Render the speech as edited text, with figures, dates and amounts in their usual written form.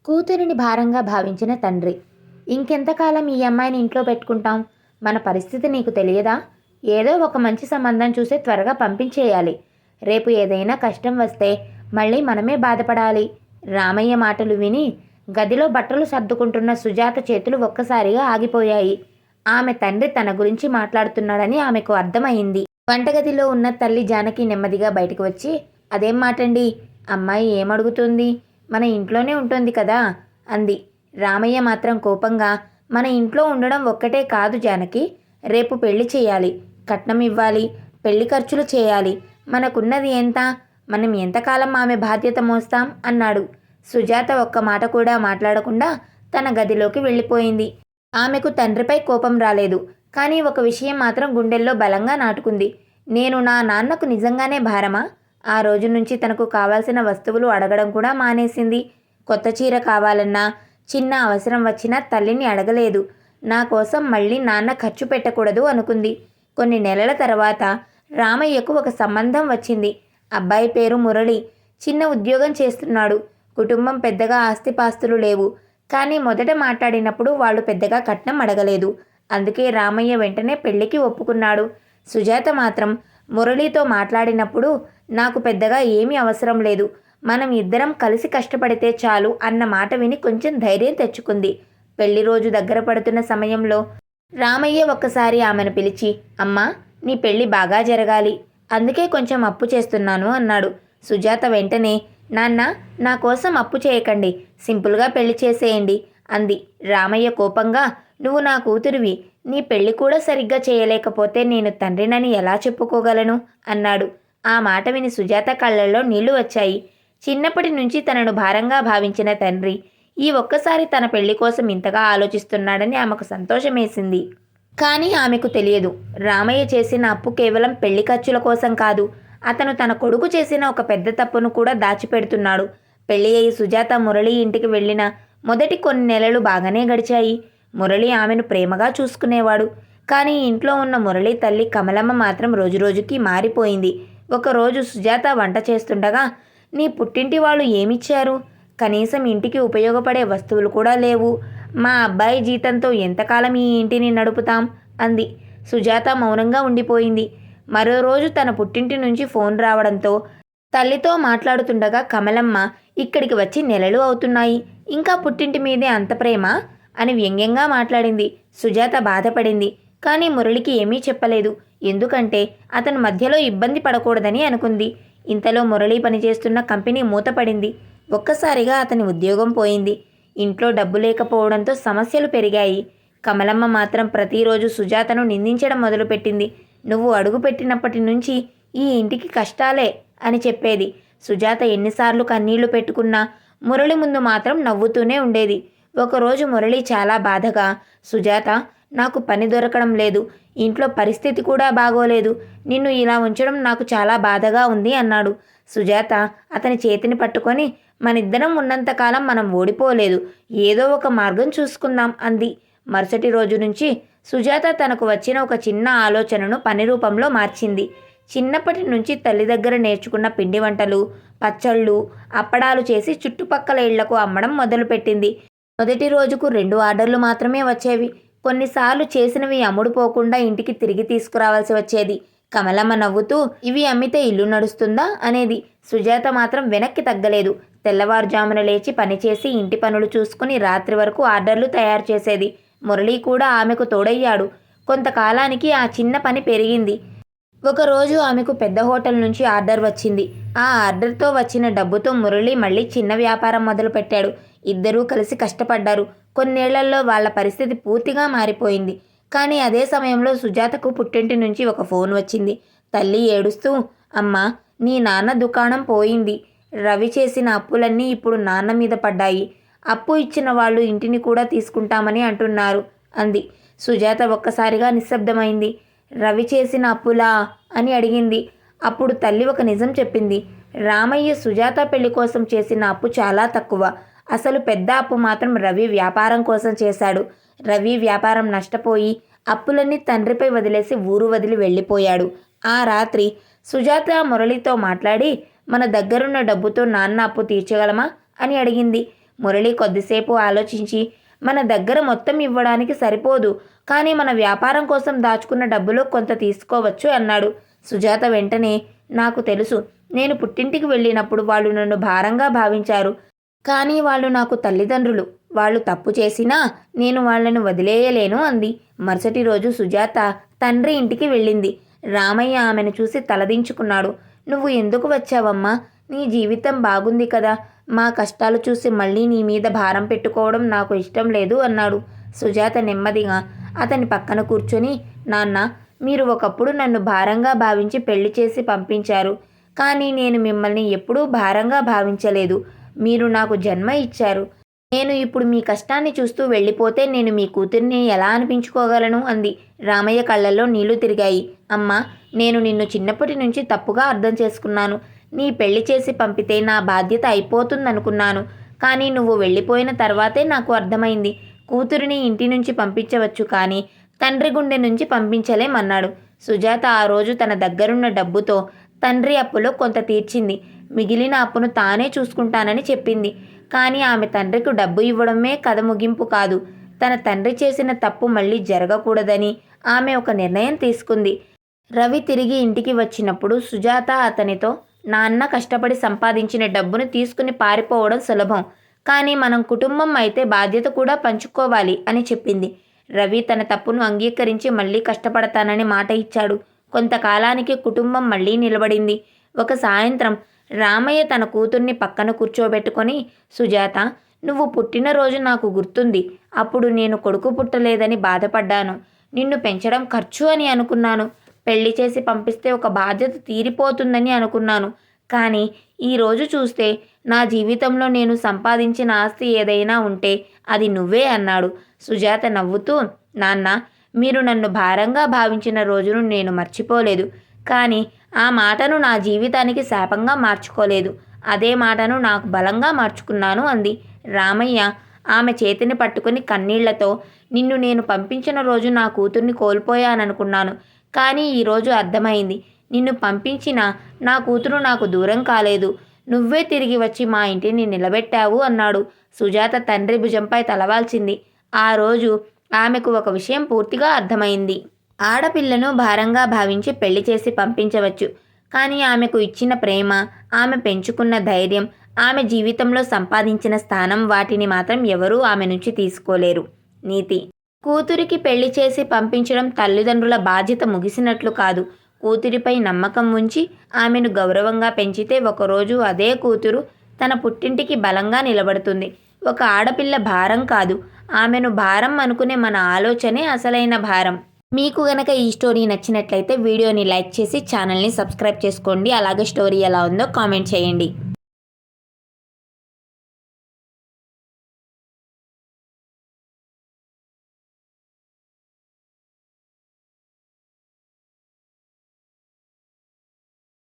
కూతురిని భారంగా భావించిన తండ్రి. ఇంకెంతకాలం ఈ అమ్మాయిని ఇంట్లో పెట్టుకుంటాం? మన పరిస్థితి నీకు తెలియదా? ఏదో ఒక మంచి సంబంధం చూసి త్వరగా పంపించేయాలి. రేపు ఏదైనా కష్టం వస్తే మళ్ళీ మనమే బాధపడాలి. రామయ్య మాటలు విని గదిలో బట్టలు సర్దుకుంటున్న సుజాత చేతులు ఒక్కసారిగా ఆగిపోయాయి. ఆమె తండ్రి తన గురించి మాట్లాడుతున్నాడని ఆమెకు అర్థమైంది. వంటగదిలో ఉన్న తల్లి జానకి నెమ్మదిగా బయటకు వచ్చి, అదేం మాటండి? అమ్మాయి ఏమడుగుతుంది? మన ఇంట్లోనే ఉంటుంది కదా అంది. రామయ్య మాత్రం కోపంగా, మన ఇంట్లో ఉండడం ఒక్కటే కాదు జానకి, రేపు పెళ్లి చేయాలి, కట్నం ఇవ్వాలి, పెళ్లి ఖర్చులు చేయాలి. మనకున్నది ఎంత? మనం ఎంతకాలం ఆమె బాధ్యత మోస్తాం అన్నాడు. సుజాత ఒక్క మాట కూడా మాట్లాడకుండా తన గదిలోకి వెళ్ళిపోయింది. ఆమెకు తండ్రిపై కోపం రాలేదు, కానీ ఒక విషయం మాత్రం గుండెల్లో బలంగా నాటుకుంది. నేను నా నాన్నకు నిజంగానే భారమా? ఆ రోజు నుంచి తనకు కావాల్సిన వస్తువులు అడగడం కూడా మానేసింది. కొత్త చీర కావాలన్నా, చిన్న అవసరం వచ్చినా తల్లిని అడగలేదు. నా కోసం మళ్ళీ నాన్న ఖర్చు పెట్టకూడదు అనుకుంది. కొన్ని నెలల తర్వాత రామయ్యకు ఒక సంబంధం వచ్చింది. అబ్బాయి పేరు మురళి. చిన్న ఉద్యోగం చేస్తున్నాడు. కుటుంబం పెద్దగా ఆస్తిపాస్తులు లేవు. కానీ మొదట మాట్లాడినప్పుడు వాళ్ళు పెద్దగా కట్నం అడగలేదు. అందుకే రామయ్య వెంటనే పెళ్లికి ఒప్పుకున్నాడు. సుజాత మాత్రం మురళితో మాట్లాడినప్పుడు, నాకు పెద్దగా ఏమీ అవసరం లేదు, మనం ఇద్దరం కలిసి కష్టపడితే చాలు అన్న మాట విని కొంచెం ధైర్యం తెచ్చుకుంది. పెళ్లి రోజు దగ్గర పడుతున్న సమయంలో రామయ్య ఒక్కసారి ఆమెను పిలిచి, అమ్మా, నీ పెళ్లి బాగా జరగాలి, అందుకే కొంచెం అప్పు చేస్తున్నాను అన్నాడు. సుజాత వెంటనే, నాన్న, నా కోసం అప్పు చేయకండి, సింపుల్గా పెళ్లి చేసేయండి అంది. రామయ్య కోపంగా, నువ్వు నా కూతురివి, నీ పెళ్లి కూడా సరిగ్గా చేయలేకపోతే నేను తండ్రినని ఎలా చెప్పుకోగలను అన్నాడు. ఆ మాట విని సుజాత కళ్ళల్లో నీళ్లు వచ్చాయి. చిన్నప్పటి నుంచి తనను భారంగా భావించిన తండ్రి ఈ ఒక్కసారి తన పెళ్లి కోసం ఇంతగా ఆలోచిస్తున్నాడని ఆమెకు సంతోషమేసింది. కానీ ఆమెకు తెలియదు, రామయ్య చేసిన అప్పు కేవలం పెళ్లి ఖర్చుల కోసం కాదు, అతను తన కొడుకు చేసిన ఒక పెద్ద తప్పును కూడా దాచిపెడుతున్నాడు. పెళ్లి అయి సుజాత మురళి ఇంటికి వెళ్ళిన మొదటి కొన్ని నెలలు బాగానే గడిచాయి. మురళి ఆమెను ప్రేమగా చూసుకునేవాడు. కానీ ఇంట్లో ఉన్న మురళి తల్లి కమలమ్మ మాత్రం రోజురోజుకి మారిపోయింది. ఒకరోజు సుజాత వంట చేస్తుండగా, నీ పుట్టింటి వాళ్ళు ఏమిచ్చారు? కనీసం ఇంటికి ఉపయోగపడే వస్తువులు కూడా లేవు. మా అబ్బాయి జీతంతో ఎంతకాలం ఈ ఇంటిని నడుపుతాం అంది. సుజాత మౌనంగా ఉండిపోయింది. మరో రోజు తన పుట్టింటి నుంచి ఫోన్ రావడంతో తల్లితో మాట్లాడుతుండగా, కమలమ్మ, ఇక్కడికి వచ్చి నెలలు అవుతున్నాయి, ఇంకా పుట్టింటి మీదే అంత ప్రేమ అని వ్యంగ్యంగా మాట్లాడింది. సుజాత బాధపడింది. కానీ మురళికి ఏమీ చెప్పలేదు. ఎందుకంటే అతను మధ్యలో ఇబ్బంది పడకూడదని అనుకుంది. ఇంతలో మురళి పనిచేస్తున్న కంపెనీ మూతపడింది. ఒక్కసారిగా అతని ఉద్యోగం పోయింది. ఇంట్లో డబ్బు లేకపోవడంతో సమస్యలు పెరిగాయి. కమలమ్మ మాత్రం ప్రతిరోజు సుజాతను నిందించడం మొదలుపెట్టింది. నువ్వు అడుగుపెట్టినప్పటి నుంచి ఈ ఇంటికి కష్టాలే అని చెప్పేది. సుజాత ఎన్నిసార్లు కన్నీళ్లు పెట్టుకున్నా మురళి ముందు మాత్రం నవ్వుతూనే ఉండేది. ఒకరోజు మురళి చాలా బాధగా, సుజాత, నాకు పని దొరకడం లేదు, ఇంట్లో పరిస్థితి కూడా బాగోలేదు, నిన్ను ఇలా ఉంచడం నాకు చాలా బాధగా ఉంది అన్నాడు. సుజాత అతని చేతిని పట్టుకొని, మనిద్దరం ఉన్నంతకాలం మనం ఓడిపోలేదు, ఏదో ఒక మార్గం చూసుకుందాం అంది. మరుసటి రోజు నుంచి సుజాత తనకు వచ్చిన ఒక చిన్న ఆలోచనను పని రూపంలో మార్చింది. చిన్నప్పటి నుంచి తల్లి దగ్గర నేర్చుకున్న పిండి వంటలు, పచ్చళ్ళు, అప్పడాలు చేసి చుట్టుపక్కల ఇళ్లకు అమ్మడం మొదలుపెట్టింది. మొదటి రోజుకు 2 ఆర్డర్లు మాత్రమే వచ్చేవి. కొన్నిసార్లు చేసినవి అమ్ముడుపోకుండా ఇంటికి తిరిగి తీసుకురావాల్సి వచ్చేది. కమలమ్మ నవ్వుతూ, ఇవి అమ్మితే ఇల్లు నడుస్తుందా అనేది. సుజాత మాత్రం వెనక్కి తగ్గలేదు. తెల్లవారుజామున లేచి పనిచేసి ఇంటి పనులు చూసుకుని రాత్రి వరకు ఆర్డర్లు తయారు చేసేది. మురళి కూడా ఆమెకు తోడయ్యాడు. కొంతకాలానికి ఆ చిన్న పని పెరిగింది. ఒకరోజు ఆమెకు పెద్ద హోటల్ నుంచి ఆర్డర్ వచ్చింది. ఆ ఆర్డర్తో వచ్చిన డబ్బుతో మురళి మళ్ళీ చిన్న వ్యాపారం మొదలుపెట్టాడు. ఇద్దరూ కలిసి కష్టపడ్డారు. కొన్నేళ్లలో వాళ్ళ పరిస్థితి పూర్తిగా మారిపోయింది. కానీ అదే సమయంలో సుజాతకు పుట్టింటి నుంచి ఒక ఫోన్ వచ్చింది. తల్లి ఏడుస్తూ, అమ్మా, నీ నాన్న దుకాణం పోయింది. రవి చేసిన అప్పులన్నీ ఇప్పుడు నాన్న మీద పడ్డాయి. అప్పు ఇచ్చిన వాళ్ళు ఇంటిని కూడా తీసుకుంటామని అంటున్నారు అంది. సుజాత ఒక్కసారిగా నిశ్శబ్దమైంది. రవి చేసిన అప్పులా అని అడిగింది. అప్పుడు తల్లి ఒక నిజం చెప్పింది. రామయ్య సుజాత పెళ్లి కోసం చేసిన అప్పు చాలా తక్కువ. అసలు పెద్ద అప్పు మాత్రం రవి వ్యాపారం కోసం చేశాడు. రవి వ్యాపారం నష్టపోయి అప్పులన్నీ తండ్రిపై వదిలేసి ఊరు వదిలి వెళ్ళిపోయాడు. ఆ రాత్రి సుజాత మురళితో మాట్లాడి, మన దగ్గరున్న డబ్బుతో నాన్న అప్పు తీర్చగలమా అని అడిగింది. మురళి కొద్దిసేపు ఆలోచించి, మన దగ్గర మొత్తం ఇవ్వడానికి సరిపోదు, కానీ మన వ్యాపారం కోసం దాచుకున్న డబ్బులో కొంత తీసుకోవచ్చు అన్నాడు. సుజాత వెంటనే, నాకు తెలుసు, నేను పుట్టింటికి వెళ్ళినప్పుడు వాళ్ళు నన్ను భారంగా భావించారు. కానీ వాళ్ళు నాకు తల్లిదండ్రులు. వాళ్ళు తప్పు చేసినా నేను వాళ్ళను వదిలేయలేను అంది. మరుసటి రోజు సుజాత తండ్రి ఇంటికి వెళ్ళింది. రామయ్య ఆమెను చూసి తలదించుకున్నాడు. నువ్వు ఎందుకు వచ్చావమ్మా? నీ జీవితం బాగుంది కదా. మా కష్టాలు చూసి మళ్ళీ నీ మీద భారం పెట్టుకోవడం నాకు ఇష్టం లేదు అన్నాడు. సుజాత నెమ్మదిగా అతని పక్కన కూర్చొని, నాన్న, మీరు ఒకప్పుడు నన్ను భారంగా భావించి పెళ్లి చేసి పంపించారు. కానీ నేను మిమ్మల్ని ఎప్పుడూ భారంగా భావించలేదు. మీరు నాకు జన్మ ఇచ్చారు. నేను ఇప్పుడు మీ కష్టాన్ని చూస్తూ వెళ్ళిపోతే నేను మీ కూతుర్ని ఎలా అనిపించుకోగలను అంది. రామయ్య కళ్ళల్లో నీళ్లు తిరిగాయి. అమ్మా, నేను నిన్ను చిన్నప్పటి నుంచి తప్పుగా అర్థం చేసుకున్నాను. నీ పెళ్లి చేసి పంపితే నా బాధ్యత అయిపోతుందనుకున్నాను. కానీ నువ్వు వెళ్ళిపోయిన తర్వాతే నాకు అర్థమైంది. కూతురిని ఇంటి నుంచి పంపించవచ్చు, కానీ తండ్రి గుండె నుంచి పంపించలేమన్నాడు. సుజాత ఆ రోజు తన దగ్గరున్న డబ్బుతో తండ్రి అప్పులో కొంత తీర్చింది. మిగిలిన అప్పును తానే చూసుకుంటానని చెప్పింది. కానీ ఆమె తండ్రికి డబ్బు ఇవ్వడమే కథ ముగింపు కాదు. తన తండ్రి చేసిన తప్పు మళ్ళీ జరగకూడదని ఆమె ఒక నిర్ణయం తీసుకుంది. రవి తిరిగి ఇంటికి వచ్చినప్పుడు సుజాత అతనితో, నాన్న కష్టపడి సంపాదించిన డబ్బును తీసుకుని పారిపోవడం సులభం, కానీ మనం కుటుంబం అయితే బాధ్యత కూడా పంచుకోవాలి అని చెప్పింది. రవి తన తప్పును అంగీకరించి మళ్ళీ కష్టపడతానని మాట ఇచ్చాడు. కొంతకాలానికి కుటుంబం మళ్ళీ నిలబడింది. ఒక సాయంత్రం రామయ్య తన కూతుర్ని పక్కన కూర్చోబెట్టుకొని, సుజాత, నువ్వు పుట్టినరోజు నాకు గుర్తుంది. అప్పుడు నేను కొడుకు పుట్టలేదని బాధపడ్డాను. నిన్ను పెంచడం ఖర్చు అని అనుకున్నాను. పెళ్లి చేసి పంపిస్తే ఒక బాధ్యత తీరిపోతుందని అనుకున్నాను. కానీ ఈరోజు చూస్తే నా జీవితంలో నేను సంపాదించిన ఆస్తి ఏదైనా ఉంటే అది నువ్వే అన్నాడు. సుజాత నవ్వుతూ, నాన్న, మీరు నన్ను భారంగా భావించిన రోజును నేను మర్చిపోలేదు. కానీ ఆ మాటను నా జీవితానికి శాపంగా మార్చుకోలేదు. అదే మాటను నాకు బలంగా మార్చుకున్నాను అంది. రామయ్య ఆమె చేతిని పట్టుకుని కన్నీళ్లతో, నిన్ను నేను పంపించిన రోజు నా కూతుర్ని కోల్పోయాననుకున్నాను. కానీ ఈరోజు అర్థమైంది. నిన్ను పంపించిన నా కూతురు నాకు దూరం కాలేదు. నువ్వే తిరిగి వచ్చి మా ఇంటిని నిలబెట్టావు అన్నాడు. సుజాత తండ్రి భుజంపై తలవాల్చింది. ఆ రోజు ఆమెకు ఒక విషయం పూర్తిగా అర్థమైంది. ఆడపిల్లను భారంగా భావించి పెళ్లి చేసి పంపించవచ్చు, కానీ ఆమెకు ఇచ్చిన ప్రేమ, ఆమె పెంచుకున్న ధైర్యం, ఆమె జీవితంలో సంపాదించిన స్థానం, వాటిని మాత్రం ఎవరూ ఆమె నుంచి తీసుకోలేరు. నీతి: కూతురికి పెళ్లి చేసి పంపించడం తల్లిదండ్రుల బాధ్యత ముగిసినట్లు కాదు. కూతురిపై నమ్మకం ఉంచి ఆమెను గౌరవంగా పెంచితే ఒకరోజు అదే కూతురు తన పుట్టింటికి బలంగా నిలబడుతుంది. ఒక ఆడపిల్ల భారం కాదు, ఆమెను భారం అనుకునే మన ఆలోచనే అసలైన భారం. మీకు గనక ఈ స్టోరీ నచ్చినట్లయితే వీడియోని లైక్ చేసి ఛానల్ని సబ్స్క్రైబ్ చేసుకోండి. అలాగే స్టోరీ ఎలా ఉందో కామెంట్ చేయండి.